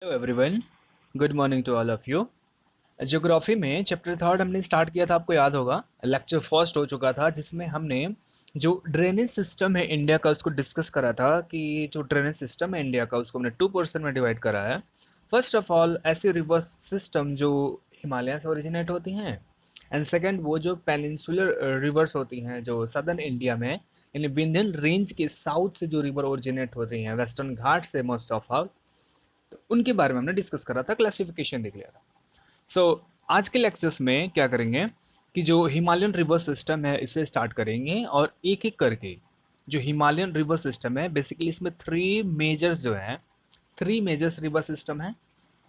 Hello everyone, good morning to all of you. Geography में chapter third हमने start किया था, आपको याद होगा। लेक्चर फर्स्ट हो चुका था जिसमें हमने जो ड्रेनेज सिस्टम है इंडिया का उसको डिस्कस करा था कि जो ड्रेनेज सिस्टम है इंडिया का उसको हमने टू पोर्शन में डिवाइड करा है। फर्स्ट ऑफ ऑल ऐसी रिवर्स सिस्टम जो हिमालय से ओरिजिनेट होती हैं, एंड सेकेंड वो जो पेनिनसुलर रिवर्स होती हैं जो सदर्न इंडिया में यानी विंध्यन रेंज के साउथ से जो रिवर ओरिजिनेट हो रही हैं वेस्टर्न घाट से मोस्ट ऑफ ऑल, तो उनके बारे में हमने डिस्कस करा था, क्लासिफिकेशन देख लिया था। आज के लेक्चर्स में क्या करेंगे कि जो हिमालयन रिवर सिस्टम है इसे स्टार्ट करेंगे और एक एक करके जो हिमालयन रिवर सिस्टम है बेसिकली इसमें थ्री मेजर्स रिवर सिस्टम है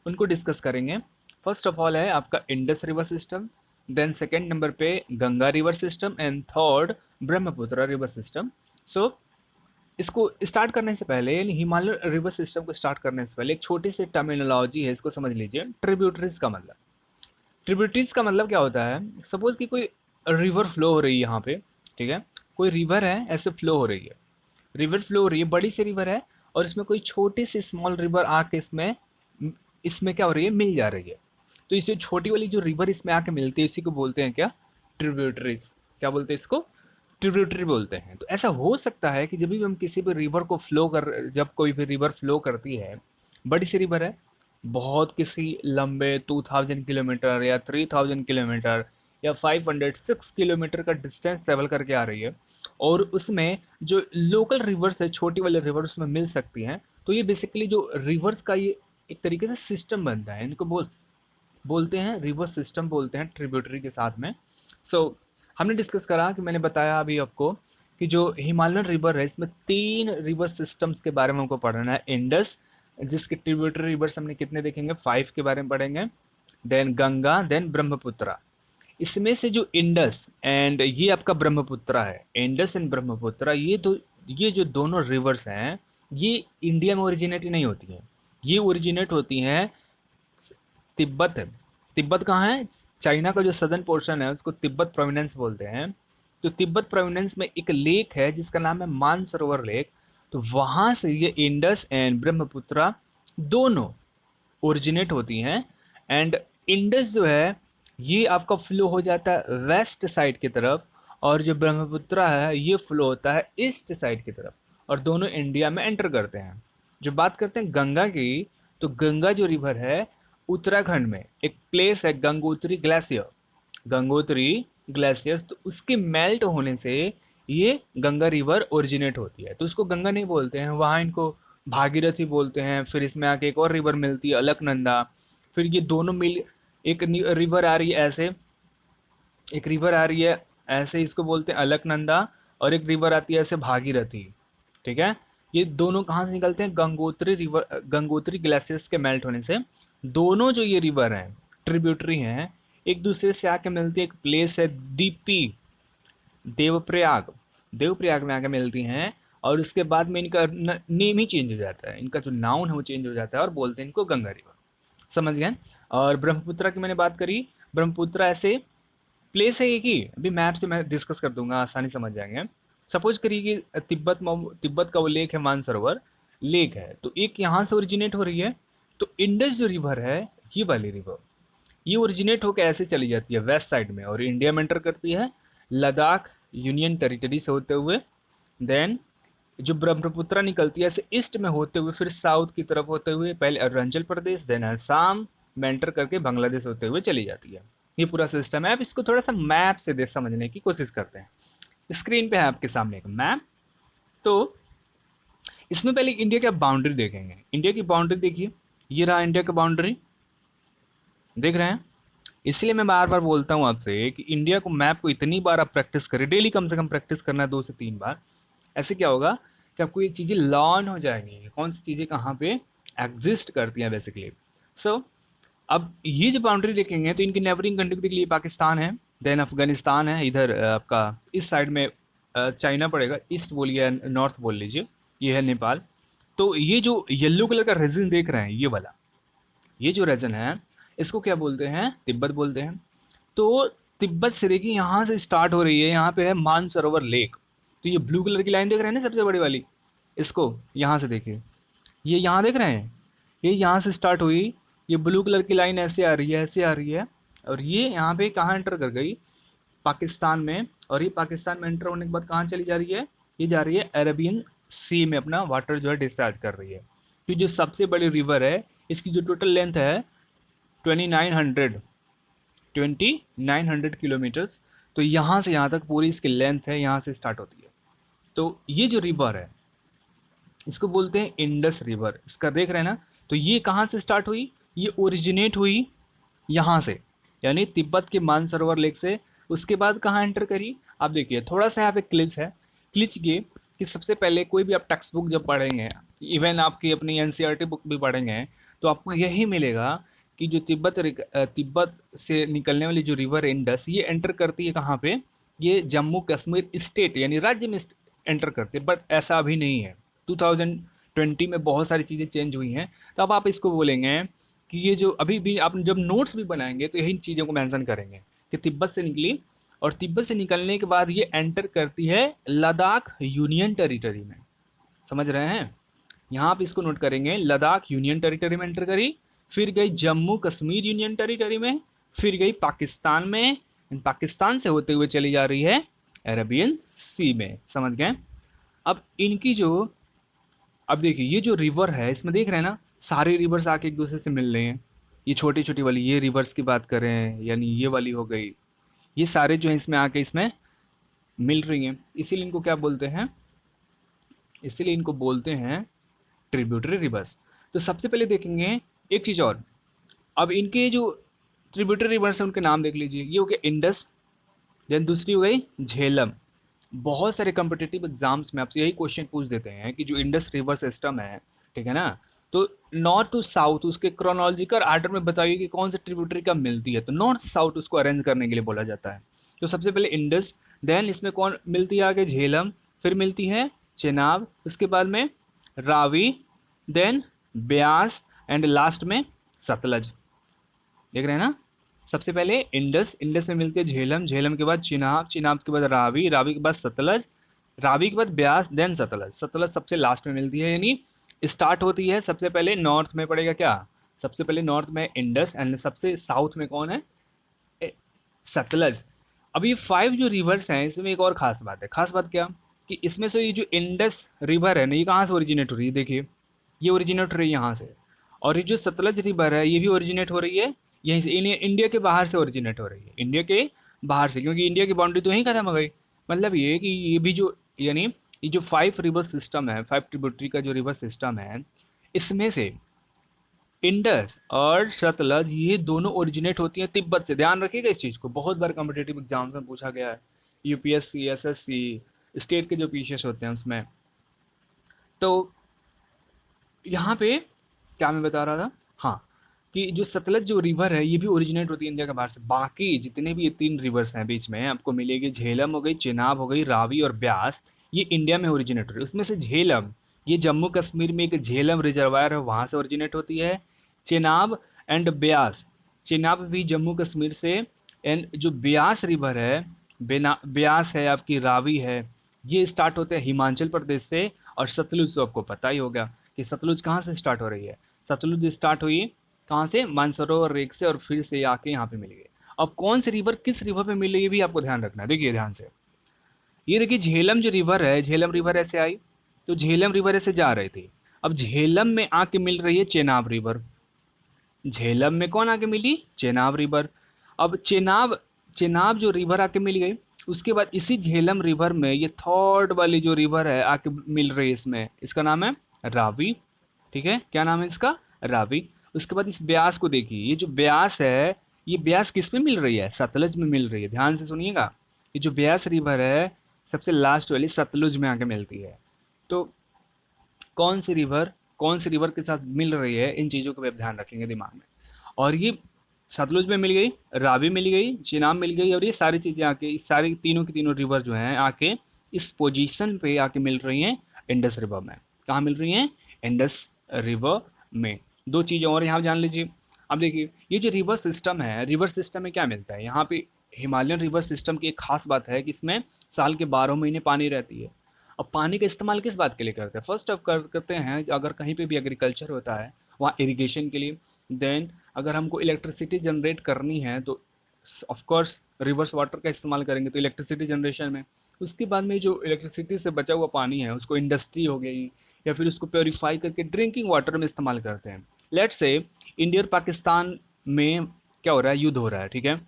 उनको डिस्कस करेंगे। फर्स्ट ऑफ ऑल है आपका Indus river system, then second number पे Ganga river system and third Brahmaputra river system. So इसको स्टार्ट करने से पहले यानी हिमालयन रिवर सिस्टम को स्टार्ट करने से पहले एक छोटी सी टर्मिनोलॉजी है, इसको समझ लीजिए। ट्रिब्यूटरीज का मतलब, ट्रिब्यूटरीज का मतलब क्या होता है। सपोज कि कोई रिवर फ्लो हो रही है यहाँ पे, ठीक है, कोई रिवर है ऐसे फ्लो हो रही है, रिवर फ्लो हो रही है, बड़ी सी रिवर है और इसमें कोई छोटी सी स्मॉल रिवर आके इसमें इसमें क्या हो रही है, मिल जा रही है। तो इसे छोटी वाली जो रिवर इसमें आके मिलती है इसी को बोलते हैं क्या, ट्रिब्यूटरीज। क्या बोलते हैं इसको, ट्रिब्यूटरी बोलते हैं। तो ऐसा हो सकता है कि जब भी हम किसी भी रिवर को फ्लो कर जब कोई भी रिवर फ्लो करती है, बड़ी सी रिवर है, बहुत किसी लंबे 2000 किलोमीटर या 3000 किलोमीटर या 506 किलोमीटर का डिस्टेंस ट्रेवल करके आ रही है और उसमें जो लोकल रिवर्स है, छोटी वाले रिवर उसमें मिल सकती हैं, तो ये बेसिकली जो रिवर्स का ये एक तरीके से सिस्टम बनता है, इनको बोलते हैं रिवर सिस्टम बोलते हैं ट्रिब्यूटरी के साथ में। हमने डिस्कस करा कि मैंने बताया अभी आपको कि जो हिमालयन रिवर है इसमें तीन रिवर सिस्टम्स के बारे में हमको पढ़ना है। इंडस, जिसके ट्रिब्यूटरी रिवर्स हमने कितने देखेंगे, 5 के बारे में पढ़ेंगे, देन गंगा, देन ब्रह्मपुत्रा। इसमें से जो इंडस एंड ये आपका ब्रह्मपुत्रा है, इंडस एंड ब्रह्मपुत्रा, ये जो दोनों रिवर्स हैं ये इंडिया में ओरिजिनेट नहीं होती हैं, ये ओरिजिनेट होती हैं तिब्बत है। तिब्बत कहाँ है, चाइना का जो सदर्न पोर्शन है उसको तिब्बत प्रोविनेंस बोलते हैं। तो तिब्बत प्रोविनेंस में एक लेक है जिसका नाम है मानसरोवर लेक, तो वहाँ से ये इंडस एंड ब्रह्मपुत्रा दोनों ओरिजिनेट होती हैं। एंड इंडस जो है ये आपका फ्लो हो जाता है वेस्ट साइड की तरफ और जो ब्रह्मपुत्रा है ये फ्लो होता है ईस्ट साइड की तरफ और दोनों इंडिया में एंटर करते हैं। जो बात करते हैं गंगा की, तो गंगा जो रिवर है उत्तराखंड में एक प्लेस है गंगोत्री ग्लेशियर, गंगोत्री ग्लेशियर्स, तो उसके मेल्ट होने से ये गंगा रिवर ओरिजिनेट होती है। तो उसको गंगा नहीं बोलते हैं, वहाँ इनको भागीरथी बोलते हैं। फिर इसमें आके एक और रिवर मिलती है अलकनंदा, फिर ये दोनों मिल एक रिवर आ रही है ऐसे, एक रिवर आ रही है ऐसे, इसको बोलते हैं अलकनंदा, और एक रिवर आती है ऐसे भागीरथी। ठीक है, ये दोनों कहाँ से निकलते हैं, गंगोत्री रिवर, गंगोत्री ग्लेशियर्स के मेल्ट होने से दोनों जो ये रिवर हैं ट्रिब्यूटरी हैं एक दूसरे से आके मिलती है। एक प्लेस है दीपी, देवप्रयाग, देवप्रयाग में आके मिलती हैं और उसके बाद में इनका नेम ही चेंज हो जाता है, इनका जो नाउन है वो चेंज हो जाता है और बोलते हैं इनको गंगा रिवर। समझ गए। और ब्रह्मपुत्रा की मैंने बात करी, ब्रह्मपुत्रा ऐसे प्लेस है एक ही, अभी मैप से मैं डिस्कस कर दूंगा, आसानी समझ जाएंगे। सपोज करिए कि तिब्बत का वो लेक है मानसरोवर लेक है, तो एक यहाँ से ओरिजिनेट हो रही है, तो इंडस जो रिवर है ये वाली रिवर ये ओरिजिनेट होकर ऐसे चली जाती है वेस्ट साइड में और इंडिया में एंटर करती है लद्दाख यूनियन टेरिटरी से होते हुए। देन जो ब्रह्मपुत्रा निकलती है ऐसे ईस्ट में होते हुए फिर साउथ की तरफ होते हुए पहले अरुणाचल प्रदेश देन असम में एंटर करके बांग्लादेश होते हुए चली जाती है। ये पूरा सिस्टम है। अब इसको थोड़ा सा मैप से देख समझने की कोशिश करते हैं। स्क्रीन पे है आपके सामने एक मैप, तो इसमें पहले इंडिया की बाउंड्री देखेंगे। इंडिया की बाउंड्री देखिए, ये रहा इंडिया का बाउंड्री, देख रहे हैं। इसलिए मैं बार बार बोलता हूँ आपसे कि इंडिया को मैप को इतनी बार आप प्रैक्टिस करें, डेली कम से कम प्रैक्टिस करना है 2 से 3 बार। ऐसे क्या होगा कि आपको ये चीज़ें लर्न हो जाएंगी, कौन सी चीज़ें कहाँ पे एग्जिस्ट करती हैं बेसिकली। सो अब ये जो बाउंड्री देखेंगे तो इनकी नेबरिंग कंट्री के लिए पाकिस्तान है, देन अफगानिस्तान है, इधर आपका इस साइड में चाइना पड़ेगा, ईस्ट बोलिए नॉर्थ बोल लीजिए, ये है नेपाल। तो ये जो येलो कलर का रीजन देख रहे हैं ये वाला, ये जो रीजन है इसको क्या बोलते हैं, तिब्बत बोलते हैं। तो तिब्बत से देखिए यहाँ से स्टार्ट हो रही है, यहाँ पे है मानसरोवर लेक। तो ये ब्लू कलर की लाइन देख रहे हैं ना सबसे बड़ी वाली, इसको यहाँ से देखिए, ये यहाँ देख रहे हैं, ये यहाँ से स्टार्ट हुई, ये ब्लू कलर की लाइन ऐसे आ रही है, ऐसे आ रही है, और ये यहाँ पे कहाँ एंटर कर गई, पाकिस्तान में। और ये पाकिस्तान में एंटर होने के बाद कहाँ चली जा रही है, ये जा रही है अरेबियन सी में, अपना वाटर जो है डिस्चार्ज कर रही है। तो जो सबसे बड़ी रिवर है, इसकी जो टोटल लेंथ है 2900 2900 किलोमीटर्स। तो यहाँ से यहाँ तक पूरी इसकी लेंथ है, यहाँ से स्टार्ट होती है। तो ये जो रिवर है इसको बोलते हैं इंडस रिवर। इसका देख रहे हैं ना, तो ये कहाँ से स्टार्ट हुई, ये ओरिजिनेट हुई यहाँ से, यानी तिब्बत के मानसरोवर लेक से। उसके बाद कहाँ एंटर करी, आप देखिए थोड़ा सा यहाँ पे क्लिच है। क्लिच ये कि सबसे पहले कोई भी आप टेक्स्ट बुक जब पढ़ेंगे, इवन आपकी अपनी एनसीईआरटी बुक भी पढ़ेंगे, तो आपको यही मिलेगा कि जो तिब्बत से निकलने वाली जो रिवर इंडस, ये एंटर करती है कहाँ पे, ये जम्मू कश्मीर स्टेट यानी राज्य में एंटर करती है। बट ऐसा अभी नहीं है, 2020 में बहुत सारी चीज़ें चेंज हुई हैं। तो अब आप इसको बोलेंगे कि ये जो अभी भी आप जब नोट्स भी बनाएंगे तो यही चीज़ों को मेंशन करेंगे कि तिब्बत से निकली, और तिब्बत से निकलने के बाद ये एंटर करती है लद्दाख यूनियन टेरिटरी में। समझ रहे हैं, यहाँ आप इसको नोट करेंगे, लद्दाख यूनियन टेरिटरी में एंटर करी, फिर गई जम्मू कश्मीर यूनियन टेरिटरी में, फिर गई पाकिस्तान में, पाकिस्तान से होते हुए चली जा रही है अरेबियन सी में। समझ गए। अब इनकी जो, अब देखिए ये जो रिवर है इसमें देख रहे हैं ना, सारे रिवर्स आके एक दूसरे से मिल रहे हैं। ये छोटी छोटी वाली ये रिवर्स की बात करें, यानी ये वाली हो गई, ये सारे जो है इसमें आके इसमें मिल रही हैं, इसीलिए इनको क्या बोलते हैं, इसीलिए इनको बोलते हैं ट्रिब्यूटरी रिवर्स। तो सबसे पहले देखेंगे एक चीज़ और, अब इनके जो ट्रिब्यूटरी रिवर्स हैं उनके नाम देख लीजिए। ये हो गया इंडस, देन दूसरी हो गई झेलम। बहुत सारे कम्पिटिटिव एग्जाम्स में आपसे यही क्वेश्चन पूछ देते हैं कि जो इंडस रिवर सिस्टम है, ठीक है ना, तो नॉर्थ टू साउथ उसके क्रोनोलॉजिकल आर्डर में बताइए कि कौन से ट्रिब्यूटरी कब मिलती है। तो नॉर्थ साउथ उसको अरेंज करने के लिए बोला जाता है। तो सबसे पहले इंडस, देन इसमें कौन मिलती है आगे, झेलम, फिर मिलती है चेनाब, उसके बाद में Ravi, then Beas, and last में सतलज। देख रहे हैं ना, सबसे पहले इंडस, इंडस में मिलती है झेलम, झेलम के बाद चिनाब, चिनाब के बाद रावी, रावी के बाद सतलज, रावी के बाद ब्यास, देन सतलज, सतलज सबसे लास्ट में मिलती है। यानी स्टार्ट होती है सबसे पहले नॉर्थ में पड़ेगा क्या, सबसे पहले नॉर्थ में इंडस, एंड सबसे साउथ में कौन है, सतलज। अब ये 5 जो रिवर्स हैं इसमें एक और खास बात है। खास बात क्या, कि इसमें से ये जो इंडस रिवर है ना, ये कहाँ से ओरिजिनेट हो रही है, देखिए ये ओरिजिनेट हो रही है यहाँ से, और ये जो सतलज रिवर है ये भी ओरिजिनेट हो रही है यहीं से, इंडिया के बाहर से ओरिजिनेट हो रही है, इंडिया के बाहर से, क्योंकि इंडिया की बाउंड्री तो यहीं खत्म हो गई। मतलब ये कि ये भी जो, यानी ये जो 5 रिवर सिस्टम है, 5 ट्रिब्यूटरी का जो रिवर सिस्टम है, इसमें से इंडस और सतलज ये दोनों ओरिजिनेट होती हैं तिब्बत से। ध्यान रखिएगा इस चीज़ को, बहुत बार कॉम्पिटेटिव एग्जाम्स में पूछा गया है, यूपीएससी, एसएससी, स्टेट के जो पीसीएस होते हैं उसमें। तो यहाँ पे क्या मैं बता रहा था, हाँ, कि जो सतलज जो रिवर है ये भी ओरिजिनेट होती है इंडिया के बाहर से। बाकी जितने भी ये 3 रिवर्स हैं बीच में आपको मिलेगी, झेलम हो गई, चेनाब हो गई, रावी और ब्यास, ये इंडिया में ओरिजिनेट हो रही है। उसमें से झेलम, ये जम्मू कश्मीर में एक झेलम रिजर्वायर है, वहाँ से ओरिजिनेट होती है। चेनाब एंड ब्यास, चेनाब भी जम्मू कश्मीर से, एंड जो ब्यास रिवर है, ब्यास है आपकी, रावी है, ये स्टार्ट होते हैं हिमाचल प्रदेश से। और सतलुज तो आपको पता ही होगा कि सतलुज कहाँ से स्टार्ट हो रही है, सतलुज स्टार्ट हुई कहाँ से, मानसरोवर रेक से, और फिर से आके यहाँ पे मिल गई। अब कौन सी रिवर किस रिवर पे मिल रही है भी आपको ध्यान रखना है, देखिए ध्यान से। ये देखिए झेलम जो रिवर है, झेलम रिवर ऐसे आई, तो झेलम रिवर ऐसे जा रही थी, अब झेलम में आके मिल रही है चेनाब रिवर। झेलम में कौन आके मिली, चेनाब रिवर। अब चेनाब, चेनाब जो रिवर आके मिल गई, उसके बाद इसी झेलम रिवर में ये थर्ड वाली जो रिवर है आके मिल रही है, इसमें इसका नाम है रावी। ठीक है, क्या नाम है इसका, रावी। उसके बाद इस ब्यास को देखिए, ये जो ब्यास है, ये ब्यास किस में मिल रही है, सतलज में मिल रही है। ध्यान से सुनिएगा, ये जो ब्यास रिवर है सबसे लास्ट वाली सतलुज में आके मिलती है। तो कौन सी रिवर के साथ मिल रही है, इन चीज़ों को भी आप ध्यान रखेंगे दिमाग में। और ये सतलुज में मिल गई, रावी मिल गई, चेनाब मिल गई, और ये सारी चीज़ें आके, सारी तीनों की तीनों रिवर जो हैं आके इस पोजीशन पे आके मिल रही हैं इंडस रिवर में। कहाँ मिल रही हैं, इंडस रिवर में। 2 चीज़ें और यहाँ जान लीजिए। अब देखिए ये जो रिवर सिस्टम है, रिवर सिस्टम में क्या मिलता है, यहाँ पे हिमालयन रिवर सिस्टम की एक खास बात है कि इसमें साल के 12 महीने पानी रहती है। अब पानी का इस्तेमाल किस बात के लिए करते हैं, फर्स्ट ऑफ करते हैं, अगर कहीं पे भी एग्रीकल्चर होता है वहाँ इरिगेशन के लिए। देन अगर हमको इलेक्ट्रिसिटी जनरेट करनी है तो ऑफ कोर्स रिवर्स वाटर का इस्तेमाल करेंगे तो इलेक्ट्रिसिटी जनरेशन में। उसके बाद में जो इलेक्ट्रिसिटी से बचा हुआ पानी है उसको इंडस्ट्री हो गई या फिर उसको प्योरीफाई करके ड्रिंकिंग वाटर में इस्तेमाल करते हैं। लेट्स से इंडिया और पाकिस्तान में क्या हो रहा है, युद्ध हो रहा है, ठीक है।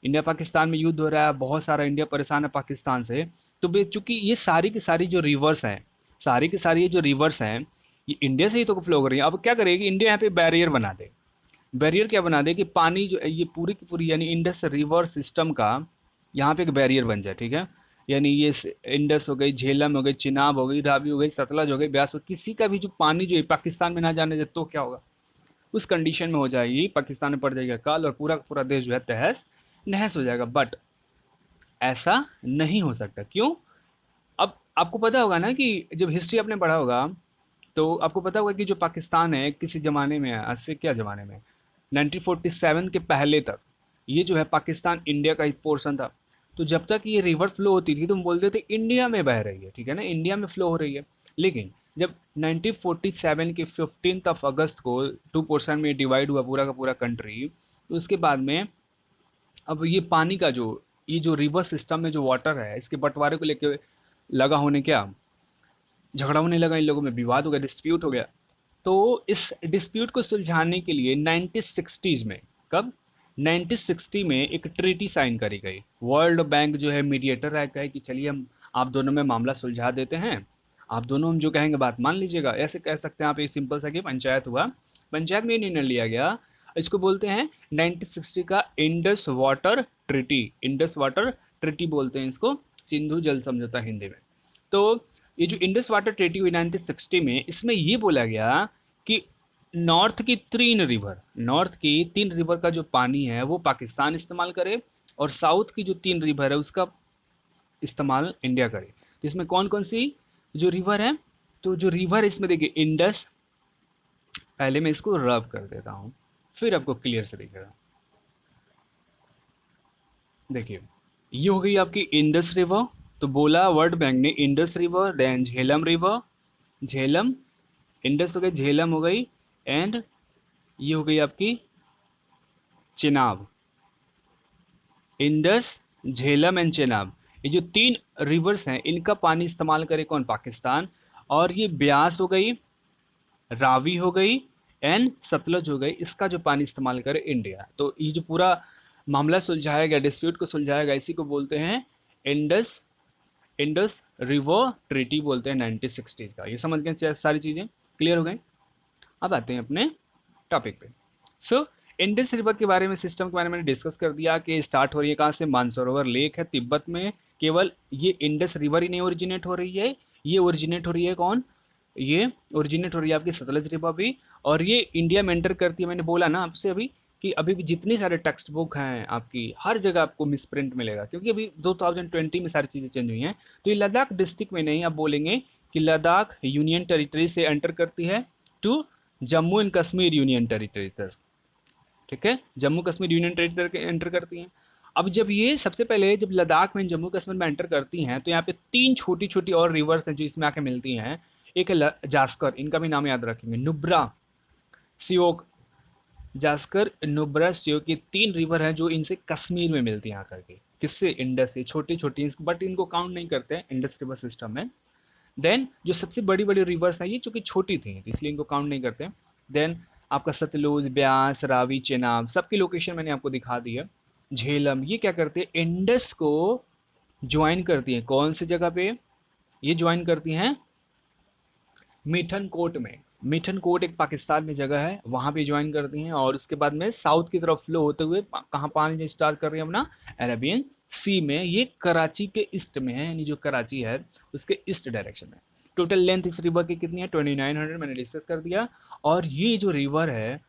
इंडिया पाकिस्तान में युद्ध हो रहा है, बहुत सारा इंडिया परेशान है पाकिस्तान से। तो चूंकि ये सारी की सारी जो रिवर्स हैं, सारी की सारी ये जो रिवर्स हैं ये इंडिया से ही तो फ्लो कर रही है। अब क्या करेगी इंडिया, यहाँ पे बैरियर बना दे। बैरियर क्या बना दे कि पानी जो है ये पूरी की पूरी यानी इंडस रिवर सिस्टम का यहाँ पे एक बैरियर बन जाए, ठीक है। यानी ये इंडस हो गई, झेलम हो गई, चिनाब हो गई, रावी हो गई, सतलज हो गई, ब्यास हो, किसी का भी जो पानी जो है पाकिस्तान में ना जाने दे तो क्या होगा, उस कंडीशन में हो जाएगी, पाकिस्तान में पड़ जाएगा काल और पूरा पूरा देश जो है तहस नहस हो जाएगा। बट ऐसा नहीं हो सकता, क्यों? अब आपको पता होगा ना कि जब हिस्ट्री आपने पढ़ा होगा तो आपको पता होगा कि जो पाकिस्तान है किसी ज़माने में, आज से क्या ज़माने में, 1947 के पहले तक ये जो है पाकिस्तान इंडिया का एक पोर्शन था। तो जब तक ये रिवर फ्लो होती थी तो हम बोलते थे इंडिया में बह रही है, ठीक है ना, इंडिया में फ्लो हो रही है। लेकिन जब 1947 के 15 अगस्त को 2 पोर्शन में डिवाइड हुआ पूरा का पूरा कंट्री, तो उसके बाद में अब ये पानी का जो ये जो रिवर सिस्टम में जो वाटर है इसके बंटवारे को लेके लगा होने क्या झगड़ा होने लगा, इन लोगों में विवाद हो गया, डिस्प्यूट हो गया। तो इस डिस्प्यूट को सुलझाने के लिए 1960s में, कब, 1960 में एक ट्रीटी साइन करी गई। वर्ल्ड बैंक जो है मीडिएटर रह गए कि चलिए हम आप दोनों में मामला सुलझा देते हैं, आप दोनों हम जो कहेंगे बात मान लीजिएगा। ऐसे कह सकते हैं आप, एक सिंपल सा कि पंचायत हुआ, पंचायत में ये निर्णय लिया गया। इसको बोलते हैं 1960 का Indus water treaty, Indus water treaty बोलते हैं इसको, सिंधु जल समझौता हिंदी में। तो ये जो इंडस वाटर ट्रीटी हुई 1960 में, इसमें ये बोला गया कि नॉर्थ की 3 रिवर, नॉर्थ की 3 रिवर का जो पानी है वो पाकिस्तान इस्तेमाल करे और साउथ की जो 3 रिवर है उसका इस्तेमाल इंडिया करे। तो इसमें कौन कौन सी जो रिवर है, तो जो रिवर इसमें देखिए इंडस, पहले मैं इसको रब कर देता हूँ फिर आपको क्लियर से दिखेगा। देखिए ये हो गई आपकी इंडस रिवर। तो बोला वर्ल्ड बैंक ने Indus river, then Jhelum river, Jhelum, Indus हो गई, झेलम हो गई, एंड ये हो गई आपकी चेनाब, इंडस, झेलम एंड चेनाब। ये जो 3 रिवर्स हैं इनका पानी इस्तेमाल करे कौन, पाकिस्तान। और ये ब्यास हो गई, रावी हो गई एंड सतलज हो गई, इसका जो पानी इस्तेमाल करे इंडिया। तो ये जो पूरा मामला सुलझाया गया, डिस्प्यूट को सुलझाया गया, इसी को बोलते हैं इंडस, इंडस रिवर ट्रीटी बोलते हैं 1960 का। ये समझ गए सारी चीज़ें, क्लियर हो गई। अब आते हैं अपने टॉपिक पे। सो इंडस रिवर के बारे में, सिस्टम के बारे में मैंने डिस्कस कर दिया कि स्टार्ट हो रही है कहाँ से, मानसरोवर लेक है तिब्बत में। केवल ये इंडस रिवर ही नहीं ओरिजिनेट हो रही है, ये ओरिजिनेट हो रही है कौन, ये ओरिजिनेट हो रही है आपकी सतलज रिवर भी। और ये इंडिया में एंटर करती है, मैंने बोला ना आपसे अभी कि अभी भी जितने सारे टेक्स्ट बुक हैं आपकी हर जगह आपको मिसप्रिंट मिलेगा, क्योंकि अभी 2020 में सारी चीज़ें चेंज हुई हैं। तो ये लद्दाख डिस्ट्रिक्ट में नहीं, आप बोलेंगे कि लद्दाख यूनियन टेरिटरी से एंटर करती है to Jammu and Kashmir union territory तक, ठीक है, Jammu Kashmir union territory enter करती हैं। अब जब ये सबसे पहले जब लद्दाख में जम्मू कश्मीर में एंटर करती हैं तो यहाँ पे 3 छोटी छोटी और रिवर्स हैं जो इसमें आके मिलती हैं। एक है जास्कर, इनका भी नाम याद रखेंगे, नुब्रा, सियोक, जास्कर, नुब्रा, सियोक, ये 3 रिवर हैं जो इनसे कश्मीर में मिलती हैं आकर के, किससे, इंडस से। छोटी छोटी बट इनको काउंट नहीं करते हैं इंडस रिवर सिस्टम में। देन जो सबसे बड़ी बड़ी रिवर्स हैं ये चूंकि छोटी थी तो इसलिए इनको काउंट नहीं करते। देन आपका सतलुज, ब्यास, रावी, चेनाब, सबकी लोकेशन मैंने आपको दिखा दी है। झेलम ये क्या करते हैं, इंडस को ज्वाइन करती हैं, कौन सी जगह पे, ये ज्वाइन करती हैं मीठन कोट में। मीठन कोट एक पाकिस्तान में जगह है, वहाँ पे ज्वाइन करती हैं। और उसके बाद में साउथ की तरफ फ्लो होते हुए कहाँ पानी स्टार्ट कर रही है अपना, अरेबियन सी में। ये कराची के ईस्ट में है, यानी जो कराची है उसके ईस्ट डायरेक्शन में। टोटल लेंथ इस रिवर की कितनी है, 2900, मैंने डिस्कस कर दिया। और ये जो रिवर है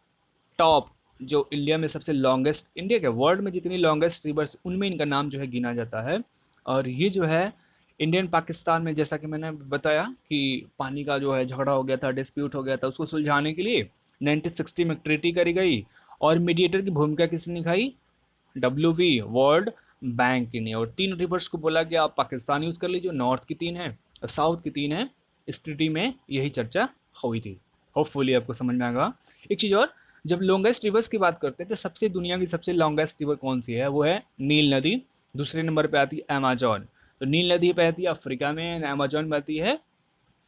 टॉप, जो इंडिया में सबसे लॉन्गेस्ट, इंडिया के वर्ल्ड में जितनी लॉन्गेस्ट रिवर्स उनमें इनका नाम जो है गिना जाता है। और ये जो है इंडियन पाकिस्तान में, जैसा कि मैंने बताया कि पानी का जो है झगड़ा हो गया था, डिस्प्यूट हो गया था, उसको सुलझाने के लिए 1960 में ट्रीटी करी गई। और मीडिएटर की भूमिका किसने निभाई, WV, वर्ल्ड बैंक ने। और 3 रिवर्स को बोला गया आप पाकिस्तान यूज़ कर लीजिए, नॉर्थ की 3 है और साउथ की 3 है। इस ट्रीटी में यही चर्चा हुई थी, होपफुली आपको समझ में आएगा। एक चीज़ और, जब लॉन्गेस्ट रिवर्स की बात करते हैं तो सबसे दुनिया की सबसे लॉन्गेस्ट रिवर कौन सी है, वो है नील नदी। दूसरे नंबर पे आती है अमेजोन। तो नील नदी पे आती है अफ्रीका में एंड अमेजोन पे आती है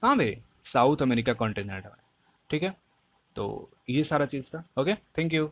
कहाँ पे, साउथ अमेरिका कॉन्टिनेंट में। ठीक है, तो ये सारा चीज़ था। Okay, thank you.